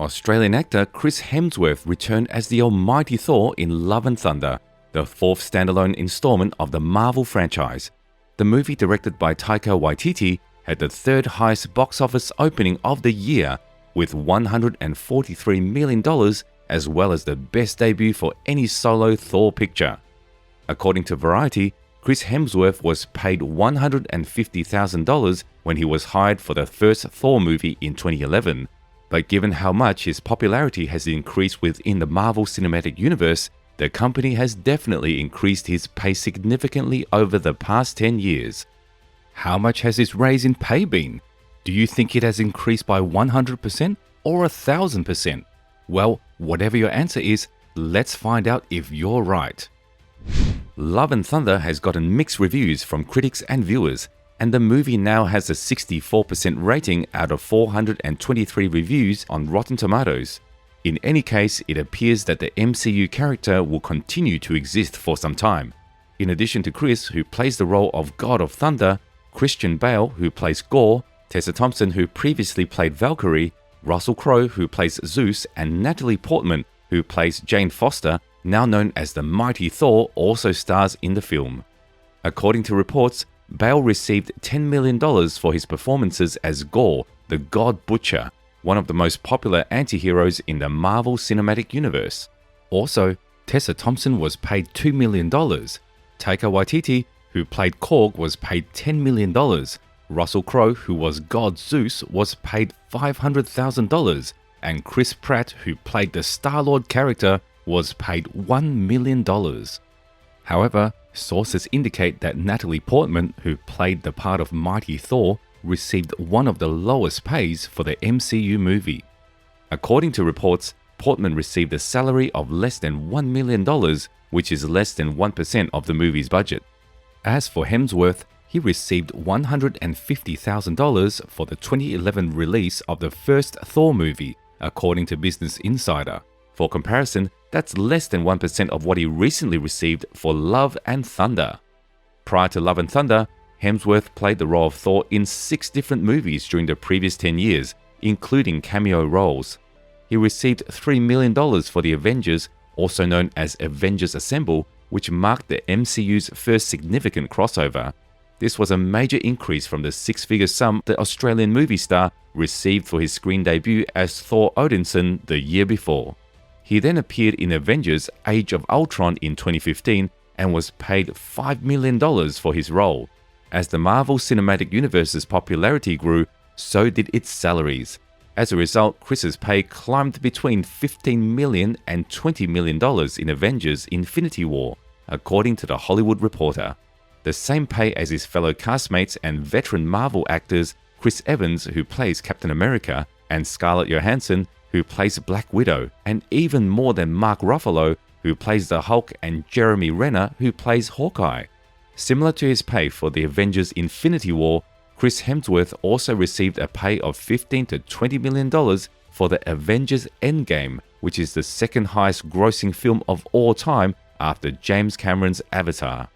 Australian actor Chris Hemsworth returned as the almighty Thor in Love and Thunder, the fourth standalone installment of the Marvel franchise. The movie, directed by Taika Waititi, had the third highest box office opening of the year with $143 million, as well as the best debut for any solo Thor picture. According to Variety, Chris Hemsworth was paid $150,000 when he was hired for the first Thor movie in 2011. But given how much his popularity has increased within the Marvel Cinematic Universe, the company has definitely increased his pay significantly over the past 10 years. How much has his raise in pay been? Do you think it has increased by 100% or 1,000%? Well, whatever your answer is, let's find out if you're right. Love and Thunder has gotten mixed reviews from critics and viewers, and the movie now has a 64% rating out of 423 reviews on Rotten Tomatoes. In any case, it appears that the MCU character will continue to exist for some time. In addition to Chris, who plays the role of God of Thunder, Christian Bale, who plays Gorr, Tessa Thompson, who previously played Valkyrie, Russell Crowe, who plays Zeus, and Natalie Portman, who plays Jane Foster, now known as the Mighty Thor, also stars in the film. According to reports, Bale received $10 million for his performances as Gorr, the God Butcher, one of the most popular anti-heroes in the Marvel Cinematic Universe. Also, Tessa Thompson was paid $2 million. Taika Waititi, who played Korg, was paid $10 million. Russell Crowe, who was God Zeus, was paid $500,000. And Chris Pratt, who played the Star-Lord character, was paid $1 million. However, sources indicate that Natalie Portman, who played the part of Mighty Thor, received one of the lowest pays for the MCU movie. According to reports, Portman received a salary of less than $1 million, which is less than 1% of the movie's budget. As for Hemsworth, he received $150,000 for the 2011 release of the first Thor movie, according to Business Insider. For comparison, that's less than 1% of what he recently received for Love and Thunder. Prior to Love and Thunder, Hemsworth played the role of Thor in 6 different movies during the previous 10 years, including cameo roles. He received $3 million for The Avengers, also known as Avengers Assemble, which marked the MCU's first significant crossover. This was a major increase from the 6-figure sum the Australian movie star received for his screen debut as Thor Odinson the year before. He then appeared in Avengers Age of Ultron in 2015 and was paid $5 million for his role. As the Marvel Cinematic Universe's popularity grew, so did its salaries. As a result, Chris's pay climbed between $15 million and $20 million in Avengers Infinity War, according to The Hollywood Reporter. The same pay as his fellow castmates and veteran Marvel actors Chris Evans, who plays Captain America, and Scarlett Johansson, who plays Black Widow, and even more than Mark Ruffalo, who plays the Hulk, and Jeremy Renner, who plays Hawkeye. Similar to his pay for the Avengers Infinity War, Chris Hemsworth also received a pay of $15 to $20 million for the Avengers Endgame, which is the second highest grossing film of all time after James Cameron's Avatar.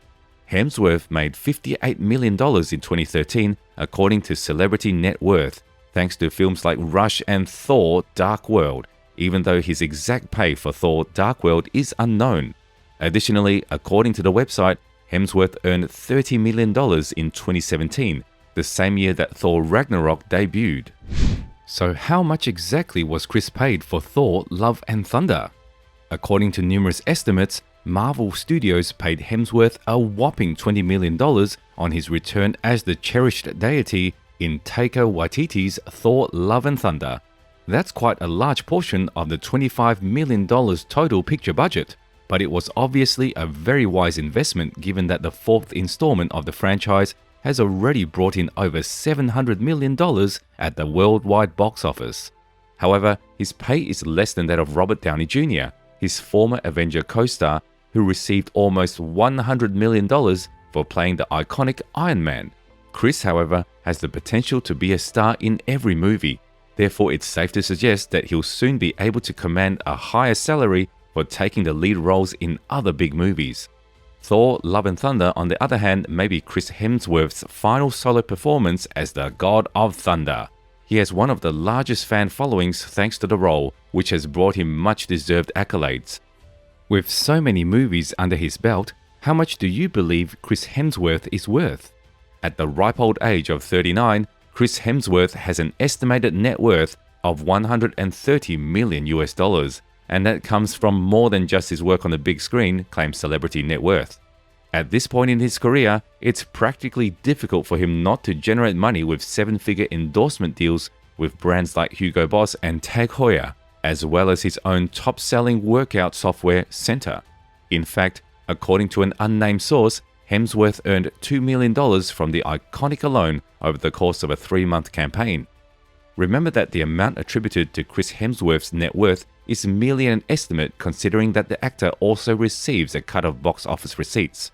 Hemsworth made $58 million in 2013, according to Celebrity Net Worth, thanks to films like Rush and Thor: Dark World, even though his exact pay for Thor: Dark World is unknown. Additionally, according to the website, Hemsworth earned $30 million in 2017, the same year that Thor Ragnarok debuted. So how much exactly was Chris paid for Thor: Love and Thunder? According to numerous estimates, Marvel Studios paid Hemsworth a whopping $20 million on his return as the cherished deity in Taika Waititi's Thor: Love and Thunder. That's quite a large portion of the $25 million total picture budget, but it was obviously a very wise investment given that the 4th installment of the franchise has already brought in over $700 million at the worldwide box office. However, his pay is less than that of Robert Downey Jr., his former Avenger co-star, who received almost $100 million for playing the iconic Iron Man. Chris, however, has the potential to be a star in every movie. Therefore, it's safe to suggest that he'll soon be able to command a higher salary for taking the lead roles in other big movies. Thor: Love and Thunder, on the other hand, may be Chris Hemsworth's final solo performance as the God of Thunder. He has one of the largest fan followings thanks to the role, which has brought him much-deserved accolades. With so many movies under his belt, how much do you believe Chris Hemsworth is worth? At the ripe old age of 39, Chris Hemsworth has an estimated net worth of $130 million, and that comes from more than just his work on the big screen, claims Celebrity Net Worth. At this point in his career, it's practically difficult for him not to generate money with seven-figure endorsement deals with brands like Hugo Boss and Tag Heuer, as well as his own top-selling workout software, Center. In fact, according to an unnamed source, Hemsworth earned $2 million from the iconic alone over the course of a 3-month campaign. Remember that the amount attributed to Chris Hemsworth's net worth is merely an estimate, considering that the actor also receives a cut of box office receipts.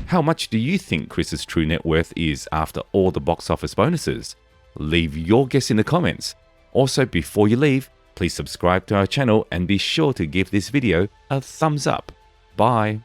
How much do you think Chris's true net worth is after all the box office bonuses? Leave your guess in the comments. Also, before you leave, please subscribe to our channel and be sure to give this video a thumbs up. Bye!